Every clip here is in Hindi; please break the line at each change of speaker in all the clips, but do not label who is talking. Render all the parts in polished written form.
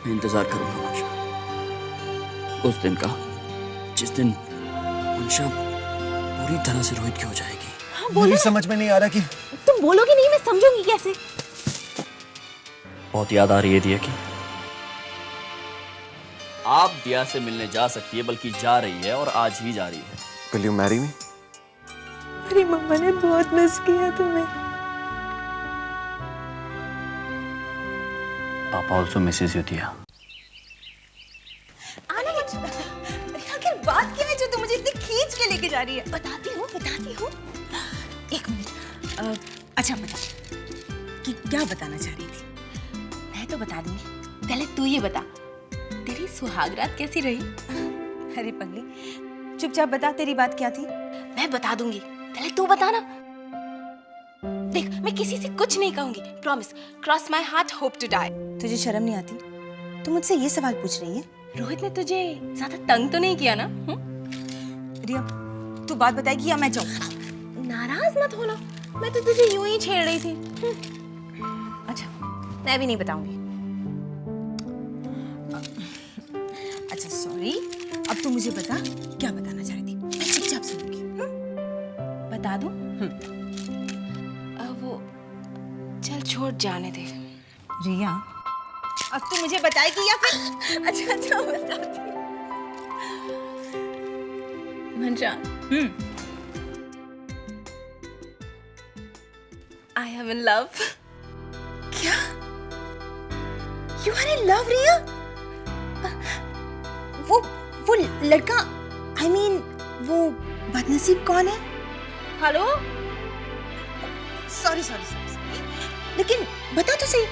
इंतजार करूंगा मंशा, उस दिन का जिस दिन मंशा पूरी तरह से रोहित की हो जाएगी।
हाँ, मुझे समझ में नहीं आ रहा कि
तुम बोलोगे नहीं, मैं समझूंगी कैसे?
बहुत याद आ रही है दिया की। आप दिया से मिलने जा सकती है, बल्कि जा रही है और आज ही जा रही है।
Will you marry me?
मेरी मम्मा ने बहुत मिस किया तुम्हें।
पापा ऑल्सो मिसेस यू दिया।
आना मत। आखिर बात क्या है जो तुम मुझे इतनी खींच के लेके जा रही है? बताती हूँ। एक मिनट। अच्छा बता कि क्या बताना चाह रही थी? मैं तो बता दूंगी, पहले तू ये बता, तेरी सुहागरात कैसी रही? अरे पगली, चुपचाप बता, तेरी बात क्या थी? मैं बता दूंगी, पहले तू बता ना। देख, मैं किसी से कुछ नहीं कहूंगी, promise. Cross my heart, hope to die. तुझे शर्म नहीं आती? तू मुझसे ये सवाल पूछ रही है? रोहित ने तुझे ज्यादा तंग तो नहीं किया ना? रिया, तू बात बताएगी या मैं जाऊं? नाराज मत होना, मैं तो तुझे यूं ही छेड़ रही थी। अच्छा, मैं भी नहीं बताऊंगी। अच्छा सॉरी, अब तू मुझे बता, क्या बताना चाह रही थी? मैं चुपचाप सुनूंगी। बता दूं? अब वो चल छोड़, जाने दे। रिया, अब तू मुझे बताएगी या फिर? अच्छा बताती। मंशा, I am in love. क्या? You are in love, रिया? वो लड़का, I mean, वो बदनसीब कौन है? हेलो? सॉरी, लेकिन बता तो सही,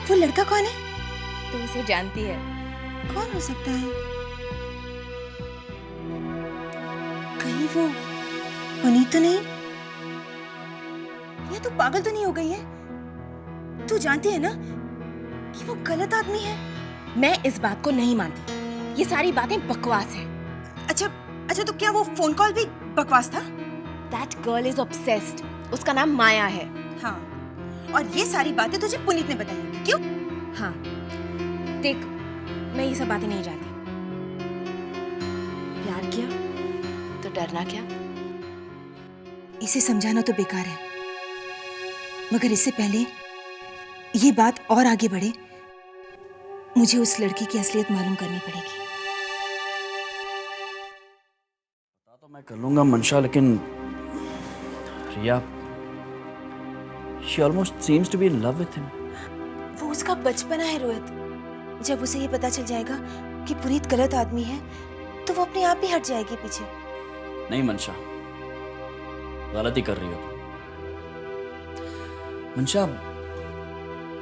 वो लड़का कौन है? तू उसे जानती है। कौन हो सकता है? कहीं वो पुनीत तो नहीं? या तू पागल तो नहीं हो गई है? तू जानती है ना कि वो गलत आदमी है? मैं इस बात को नहीं मानती, ये सारी बातें बकवास है। अच्छा तो क्या वो फोन कॉल भी बकवास था? That girl is obsessed. उसका नाम माया है। हाँ, और ये सारी बातें तुझे पुनीत ने बताई, क्यों? हाँ, देख, मैं ये सब बातें नहीं जानती। प्यार किया तो डरना क्या? इसे समझाना तो बेकार है, मगर इससे पहले ये बात और आगे बढ़े, मुझे उस लड़की की असलियत मालूम करनी पड़ेगी।
पता तो मैं कर लूंगा मंशा, लेकिन रिया, she almost seems to be in love with him.
वो उसका बचपना है रोहित। जब उसे ये पता चल जाएगा कि पुनीत गलत आदमी है, तो वो अपने आप ही हट जाएगी पीछे।
नहीं मंशा, गलती कर रही हो तुम। मंशा,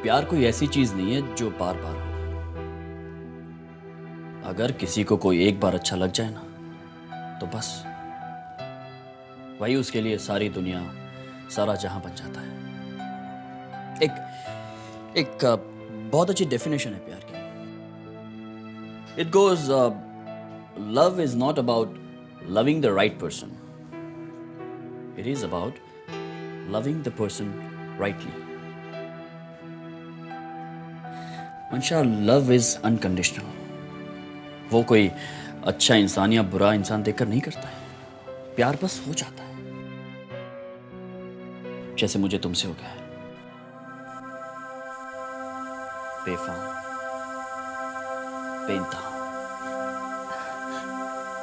प्यार कोई ऐसी चीज नहीं है जो बार बार हो। अगर किसी को कोई एक बार अच्छा लग जाए ना, तो बस वही उसके लिए सारी दुनिया, सारा जहां बन जाता है। एक बहुत अच्छी डेफिनेशन है प्यार की। It goes, love is not about loving the right person. It is about loving the person rightly. Mansha, love is unconditional. वो कोई अच्छा इंसान या बुरा इंसान देखकर नहीं करता है। प्यार बस हो जाता है, जैसे मुझे तुमसे हो गया है। बेफाम, बेइंतहा।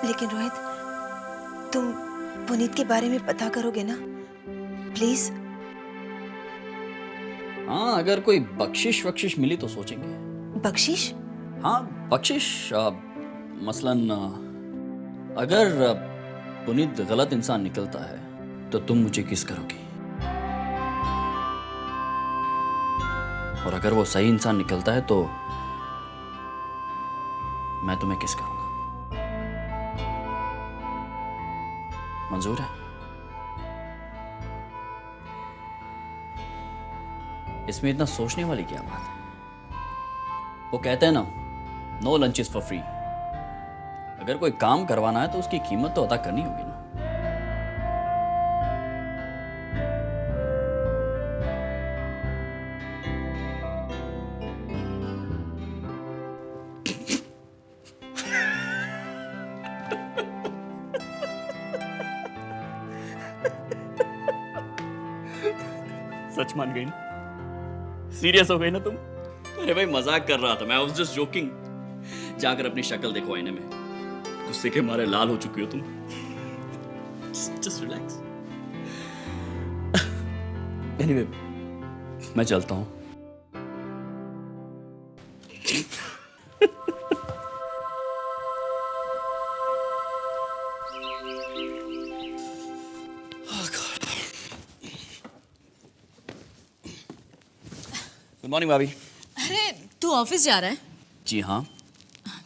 लेकिन रोहित, तुम पुनीत के बारे में पता करोगे ना, प्लीज?
हाँ, अगर कोई बख्शिश वख्शिश मिली तो सोचेंगे।
बख्शिश?
हाँ, बख्शिश मसलन अगर पुनीत गलत इंसान निकलता है तो तुम मुझे किस करोगी, और अगर वो सही इंसान निकलता है तो मैं तुम्हें किस करूंगा। मंजूर है? इसमें इतना सोचने वाली क्या बात है? वो कहते हैं ना, no lunch is for free. अगर कोई काम करवाना है तो उसकी कीमत तो अदा करनी होगी ना। सच मान गई ना? सीरियस हो गई ना तुम? अरे भाई, मजाक कर रहा था मैं, वाज जस्ट जोकिंग। जाकर अपनी शक्ल देखो आईने में, गुस्से के मारे लाल हो चुकी हो तुम। Just relax. एनीवे, मैं चलता हूं। गुड मॉर्निंग भाभी।
अरे तू ऑफिस जा रहा है?
जी हाँ।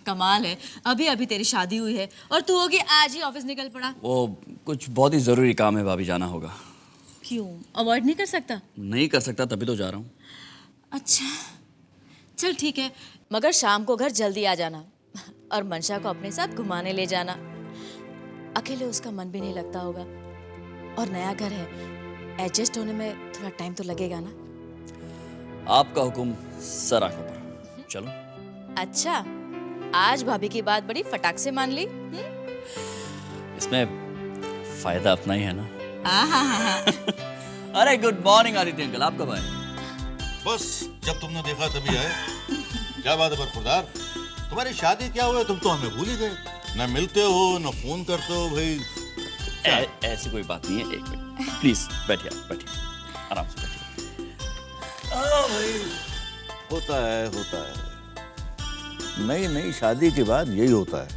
कमाल है, अभी अभी तेरी शादी हुई है और तू होगी आज ही ऑफिस निकल पड़ा।
वो कुछ बहुत ही जरूरी काम है भाभी, जाना होगा।
क्यों, अवॉइड नहीं कर सकता?
नहीं कर सकता, तभी तो जा रहा हूँ।
अच्छा चल ठीक है, मगर शाम को घर जल्दी आ जाना और मंशा को अपने साथ घुमाने ले जाना। अकेले उसका मन भी नहीं लगता होगा और नया घर है, एडजस्ट होने में थोड़ा टाइम तो लगेगा ना।
आपका हुक्म सर आंखों पर। चलो।
अच्छा, आज भाभी की बात बड़ी फटाक से मान ली।
इसमें फायदा अपना ही है ना।
हाँ।
अरे गुड मॉर्निंग आदित्य अंकल, आप कब आए?
बस जब तुमने देखा तभी आए। क्या बात है बरखुरदार, तुम्हारी शादी क्या हुआ, तुम तो हमें भूल ही गए। न मिलते हो न फोन करते हो भाई।
ऐसी कोई बात नहीं है, एक मिनट प्लीज बैठिए, आप बैठिए, आराम से बैठिए।
होता है नई नई शादी के बाद यही होता है।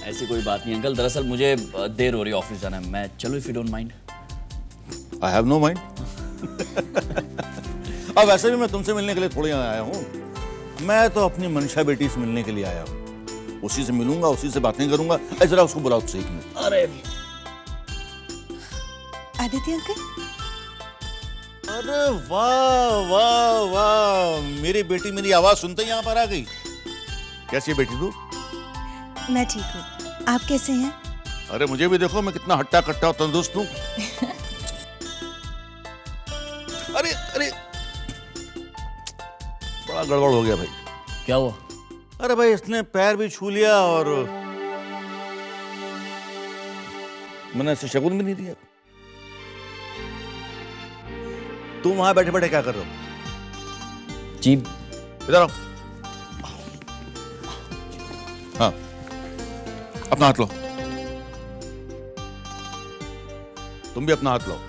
ऐसी कोई बात नहीं अंकल, दरअसल मुझे देर हो रही है, ऑफिस जाना है। मैं चलो if you don't mind.
I have no mind. अब वैसे भी मैं तुमसे मिलने के लिए थोड़ी आया हूँ, मैं तो अपनी मंशा बेटी से मिलने के लिए आया हूँ। उसी से मिलूंगा, उसी से बातें करूंगा। जरा उसको बुलाओ तो सही।
अरे
आदित्य अंकल,
अरे वाह वाह वाह, मेरी बेटी मेरी आवाज सुनते ही यहाँ पर आ गई। कैसी है बेटी तू?
मैं ठीक हूँ, आप कैसे हैं?
अरे मुझे भी देखो, मैं कितना हट्टा कट्टा और तंदुरुस्त हूँ। अरे अरे, बड़ा गड़बड़ हो गया भाई।
क्या हुआ?
अरे भाई, इसने पैर भी छू लिया और मैंने इसे शगुन भी नहीं दिया। तुम वहां बैठे बैठे क्या कर रहे हो?
जी
इधर आओ। हाँ, अपना हाथ लो। तुम भी अपना हाथ लो।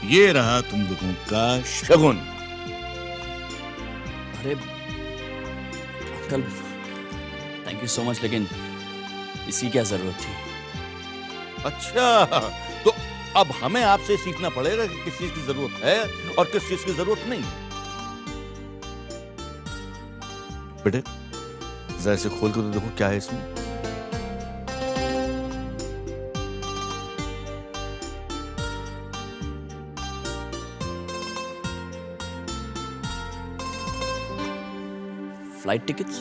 ये रहा तुम लोगों का शगुन।
अरे uncle, thank you so much, लेकिन इसकी क्या जरूरत थी?
अच्छा, तो अब हमें आपसे सीखना पड़ेगा कि किस चीज की जरूरत है और किस चीज की जरूरत नहीं। बेटे जरा इसे खोल के तो देखो क्या है इसमें।
Flight tickets?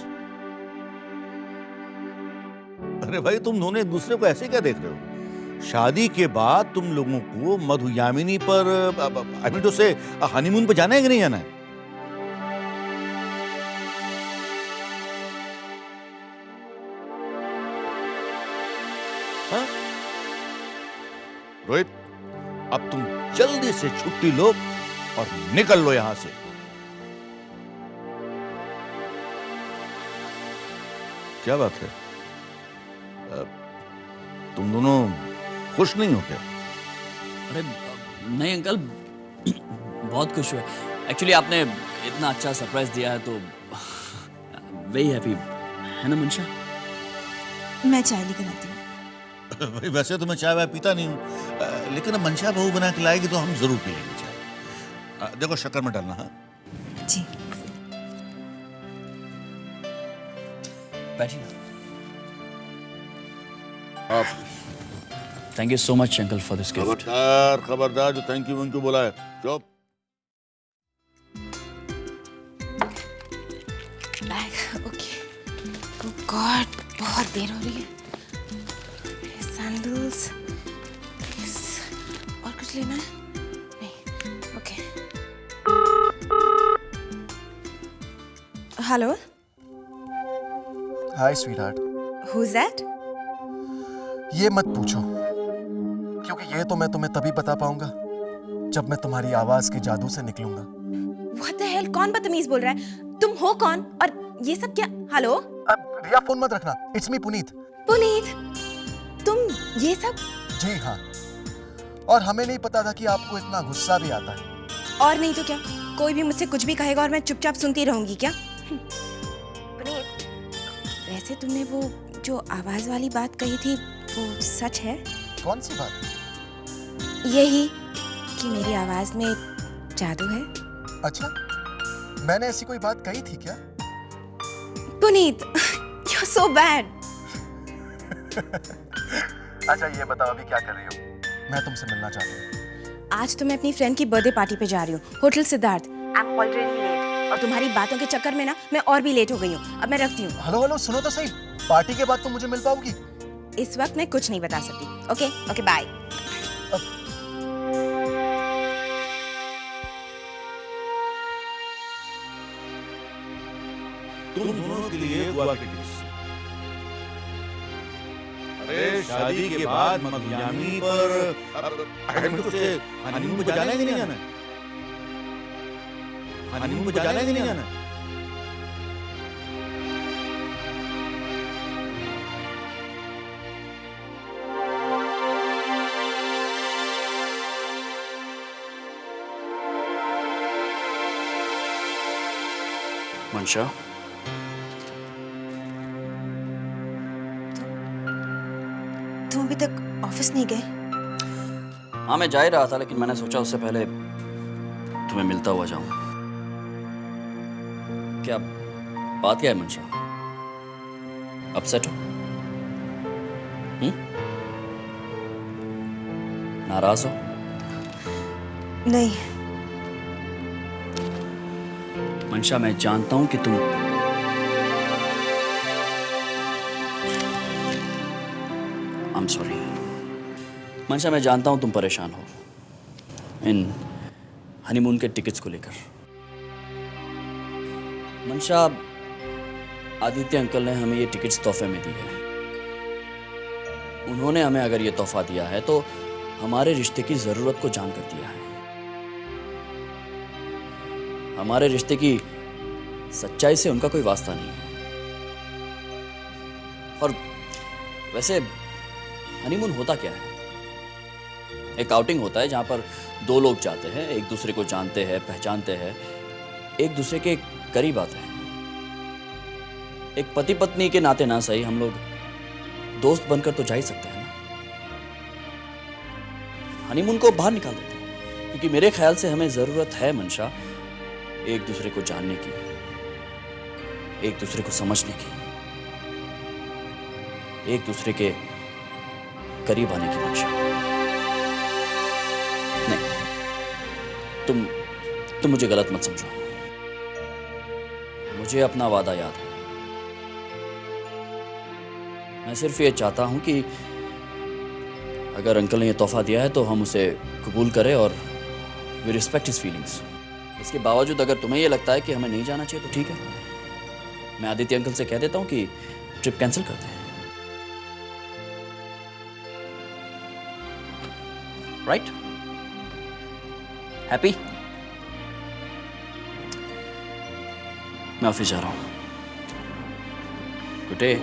अरे भाई, तुम दोनों एक दूसरे को ऐसे क्या देख रहे हो? शादी के बाद तुम लोगों को मधुयामिनी पर, आई मीन टू से, हनीमून पे जाना है कि नहीं जाना है? हाँ? रोहित, अब तुम जल्दी से छुट्टी लो और निकल लो यहां से। क्या बात है? तुम दोनों खुश नहीं हो क्या?
अरे नहीं अंकल, बहुत खुश हुए। एक्चुअली आपने इतना अच्छा सरप्राइज दिया है तो वेरी हैप्पी, है ना मंशा?
मैं चाय लेकर आती हूँ।
भाई वैसे तो मैं चाय वाय पीता नहीं हूँ, लेकिन अब मंशा बहू बना के लाएगी तो हम जरूर पी लेंगे चाय। देखो शक्कर में डालना। हाँ
जी।
बैठिए ना। Thank you so much uncle for this gift.
खबरदार खबरदार, जो थैंक यू उनको बोला है चुप।
ओके। ओह गॉड, बहुत देर हो रही है। सैंडल्स और कुछ लेना है? नहीं। Okay. Hello,
hi sweetheart.
Who is that?
ये मत पूछो, क्योंकि ये तो मैं तुम्हें तभी बता पाऊंगा जब मैं तुम्हारी आवाज के जादू से निकलूंगा।
व्हाट द हेल, कौन बदतमीज बोल रहा है? तुम हो कौन और ये सब क्या? हेलो?
अब रिया फोन मत रखना, इट्स मी पुनीत।
पुनीत, तुम ये सब?
जी हाँ, और हमें नहीं पता था कि आपको इतना गुस्सा भी आता है।
और नहीं तो क्या, कोई भी मुझसे कुछ भी कहेगा और मैं चुपचाप सुनती रहूंगी क्या? पुनीत, वैसे तुमने वो जो आवाज वाली बात कही थी वो सच है?
कौन सी बात?
यही कि मेरी आवाज में जादू है।
अच्छा, मैंने ऐसी कोई बात कही थी क्या?
Puneet, you're so bad.
अच्छा ये बताओ अभी क्या कर रही हो? मैं तुमसे मिलना चाहता हूँ।
आज तो मैं अपनी फ्रेंड की बर्थडे पार्टी पे जा रही हूँ, hotel Siddharth. I am already late और तुम्हारी बातों के चक्कर में ना मैं और भी लेट हो गई हूँ। अब मैं रखती हूँ।
हेलो हेलो, सुनो तो सही, पार्टी के बाद तुम मुझे मिल पाओगी?
इस वक्त मैं कुछ नहीं बता सकती। Okay okay, bye.
तुम दोनों के लिए गोवा के टिकट्स। अरे शादी के बाद मियामी पर हनीमून पे जाना है कि नहीं जाना? हनीमून पे जाना है कि नहीं जाना?
मंशा,
तुम अभी तक ऑफिस नहीं गए?
हाँ मैं जा ही रहा था, लेकिन मैंने सोचा उससे पहले तुम्हें मिलता हुआ जाऊं। क्या बात क्या है मंशा? अपसेट हो? नाराज हो?
नहीं।
मंशा, मैं जानता हूं कि तुम I'm sorry. मंशा, मैं जानता हूं तुम परेशान हो इन हनीमून के टिकट्स को लेकर। मंशा, आदित्य अंकल ने हमें ये टिकट्स तोहफे में दी है। उन्होंने हमें अगर ये तोहफा दिया है तो हमारे रिश्ते की जरूरत को जानकर दिया है। हमारे रिश्ते की सच्चाई से उनका कोई वास्ता नहीं है। और वैसे हनीमून होता क्या है? एक आउटिंग होता है जहां पर दो लोग जाते हैं, एक दूसरे को जानते हैं, पहचानते हैं, एक दूसरे के करीब आते हैं। एक पति पत्नी के नाते ना सही, हम लोग दोस्त बनकर तो जा ही सकते हैं ना। हनीमून को बाहर निकाल देते हैं, क्योंकि मेरे ख्याल से हमें जरूरत है मंशा एक दूसरे को जानने की, एक दूसरे को समझने की, एक दूसरे के करीब आने की मंशा। नहीं, तुम मुझे गलत मत समझो। मुझे अपना वादा याद है। मैं सिर्फ ये चाहता हूं कि अगर अंकल ने ये तोहफा दिया है तो हम उसे कबूल करें और वी रिस्पेक्ट हिज फीलिंग्स। इसके बावजूद अगर तुम्हें ये लगता है कि हमें नहीं जाना चाहिए तो ठीक है, मैं आदित्य अंकल से कह देता हूं कि ट्रिप कैंसिल कर दें। राइट? हैप्पी? मैं ऑफिस जा रहा हूँ। Good day.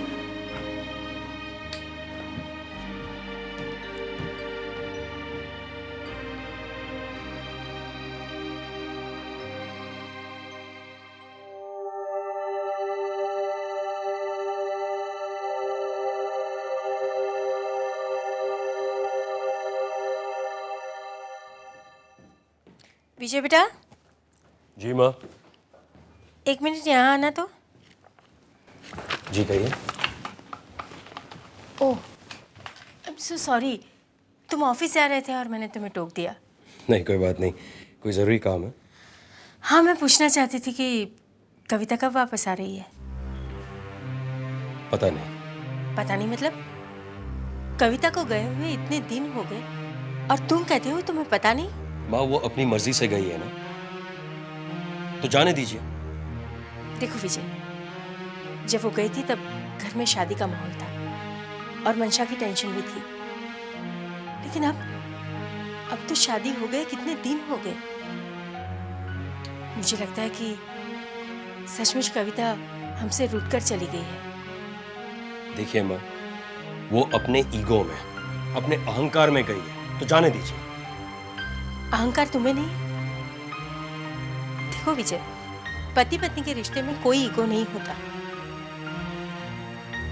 विजय बेटा,
जी माँ।
1 मिनट यहाँ आना तो।
जी कहिए।
ओह, आई एम सो सॉरी। तुम ऑफिस जा रहे थे और मैंने तुम्हें टोक दिया।
नहीं कोई बात नहीं, कोई ज़रूरी काम है?
हाँ, मैं पूछना चाहती थी कि कविता कब वापस आ रही है?
पता नहीं।
पता नहीं मतलब? कविता को गए हुए इतने दिन हो गए और तुम कहते हो तुम्हें पता नहीं?
माँ वो अपनी मर्जी से गई है ना, तो जाने दीजिए।
देखो विजय, जब वो गई थी तब घर में शादी का माहौल था और मंशा की टेंशन भी थी। लेकिन अब तो शादी हो गए कितने दिन हो गए। मुझे लगता है कि सचमुच कविता हमसे रूठकर चली गई है।
देखिए माँ, वो अपने ईगो में, अपने अहंकार में गई है, तो जाने दीजिए।
अहंकार तुम्हें नहीं? देखो विजय, पति पत्नी के रिश्ते में कोई ईगो नहीं होता।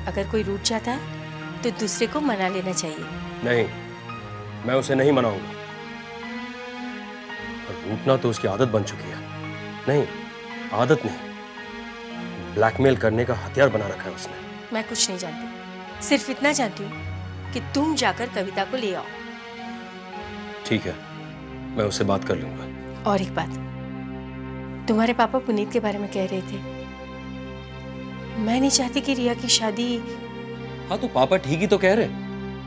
अगर कोई रूठ जाता है तो दूसरे को मना लेना चाहिए।
नहीं, मैं उसे नहीं मनाऊंगा। और रूठना तो उसकी आदत बन चुकी है। नहीं, आदत नहीं, ब्लैकमेल करने का हथियार बना रखा है उसने।
मैं कुछ नहीं जानती, सिर्फ इतना जानती हूँ कि तुम जाकर कविता को ले आओ।
ठीक है, मैं उससे बात कर लूंगा।
और एक बात, तुम्हारे पापा पुनीत के बारे में कह रहे थे। मैं नहीं चाहती कि रिया की शादी।
हाँ तो पापा ठीक ही तो कह रहे।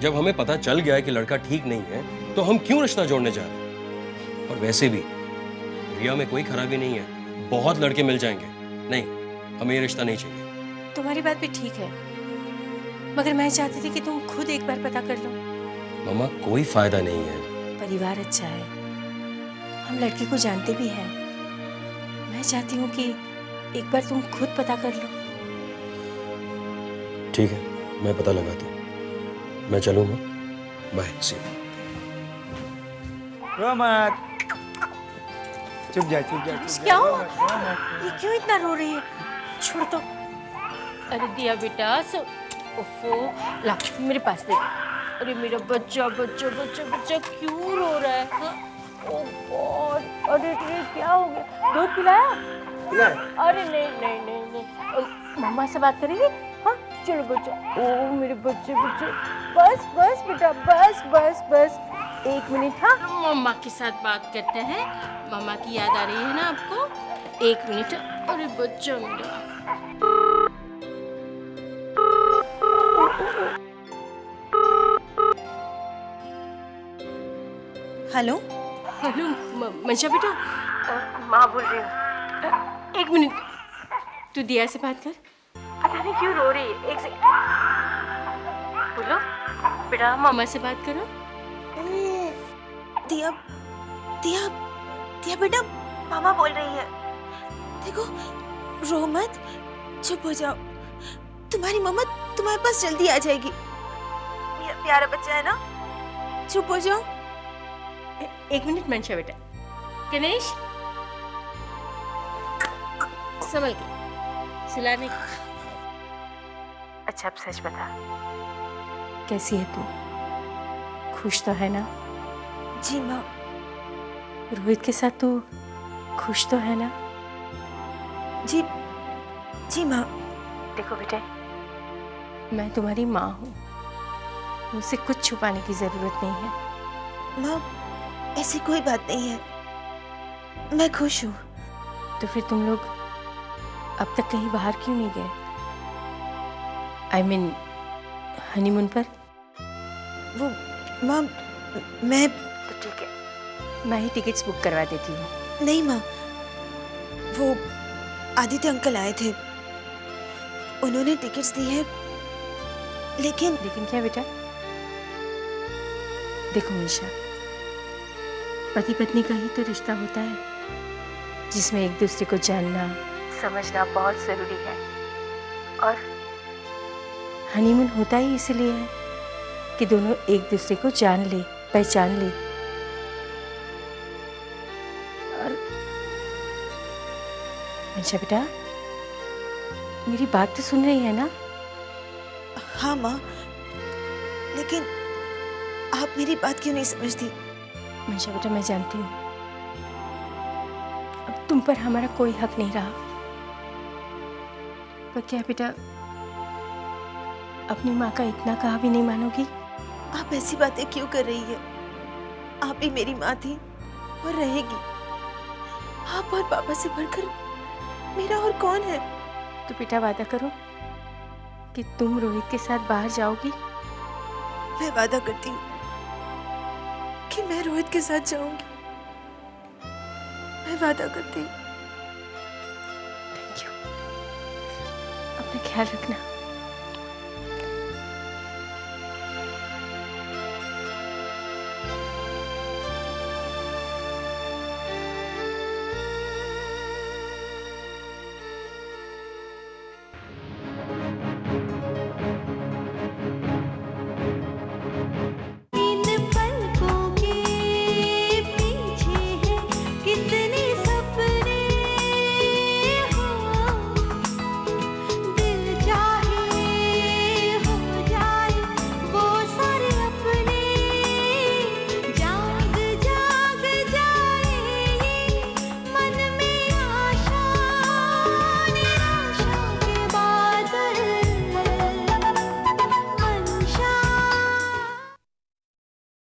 जब हमें पता चल गया है कि लड़का ठीक नहीं है तो हम क्यों रिश्ता जोड़ने जा रहे हैं? और वैसे भी रिया में कोई खराबी नहीं है, बहुत लड़के मिल जाएंगे। नहीं, हमें ये रिश्ता नहीं चाहिए।
तुम्हारी बात भी ठीक है, मगर मैं चाहती थी कि तुम खुद एक बार पता कर लो।
मामा कोई फायदा नहीं है।
परिवार अच्छा है, हम लड़की को जानते भी हैं। मैं चाहती हूँ कि एक बार तुम खुद पता कर लो।
ठीक है, मैं पता लगाता हूँ। मैं चलूँगा। Bye, C you.
रोमत, चुप जा चुप जा।
क्या हुआ? ये क्यों इतना रो रही है? छोड़ तो। अरे दिया बेटा, ओफो, ला मेरे पास दे। अरे मेरा बच्चा बच्चा बच्चा बच्चा क्यों रो रहा है? हाँ? ओह गॉड, अरे क्या हो गया? दूध पिलाया? अरे नहीं नहीं नहीं नहीं, मम्मा से बात करेंगे? हाँ चलो बच्चा। ओह मेरे बच्चे बच्चे, बस बस बेटा, बस बस बस 1 मिनट। हाँ मम्मा के साथ बात करते हैं। मम्मा की याद आ रही है ना आपको? 1 मिनट। अरे बच्चा मेरा।
हेलो
हेलो मंशा बेटा, माँ बोल रही हूँ। 1 मिनट, तू दिया से बात कर। पता नहीं क्यों रो रही है। एक सेकंड, बोलो बेटा, मामा से बात करो।
दिया दिया दिया बेटा, मामा बोल रही है। देखो, रो मत, चुप हो जाओ। तुम्हारी मम्मा तुम्हारे पास जल्दी आ जाएगी। मेरा प्यारा बच्चा है ना, चुप हो जाओ।
1 मिनट मंशा बेटा। गणेश, संभल के सुलाने। अच्छा अब सच बता, कैसी है तू? खुश तो है ना?
जी माँ।
रोहित के साथ तू खुश तो है ना?
जी जी माँ।
देखो बेटे, मैं तुम्हारी माँ हूँ, मुझसे कुछ छुपाने की जरूरत नहीं है।
माँ, ऐसी कोई बात नहीं है, मैं खुश हूँ।
तो फिर तुम लोग अब तक कहीं बाहर क्यों नहीं गए? I mean, हनीमून पर?
वो माँ, मैं
तो ठीक है, मैं ही टिकट्स बुक करवा देती हूँ।
नहीं माँ, वो आदित्य अंकल आए थे, उन्होंने टिकट्स दी है। लेकिन
क्या बेटा? देखो मीशा, पति पत्नी का ही तो रिश्ता होता है जिसमें एक दूसरे को जानना समझना बहुत ज़रूरी है। और हनीमून होता ही इसलिए है कि दोनों एक दूसरे को जान ले, पहचान ले। और मंशा बेटा, मेरी बात तो सुन रही है ना?
हाँ माँ, लेकिन आप मेरी बात क्यों नहीं समझती?
मंशा बेटा, मैं जानती हूँ अब तुम पर हमारा कोई हक नहीं रहा, पर क्या बेटा अपनी माँ का इतना कहा भी नहीं मानोगी?
आप ऐसी बातें क्यों कर रही है? आप ही मेरी माँ थी और रहेगी। आप और पापा से बढ़कर मेरा और कौन है?
तो बेटा वादा करो कि तुम रोहित के साथ बाहर जाओगी।
मैं वादा करती हूँ कि मैं रोहित के साथ जाऊंगी। मैं वादा करती हूँ।
Thank you. अपना ख्याल रखना।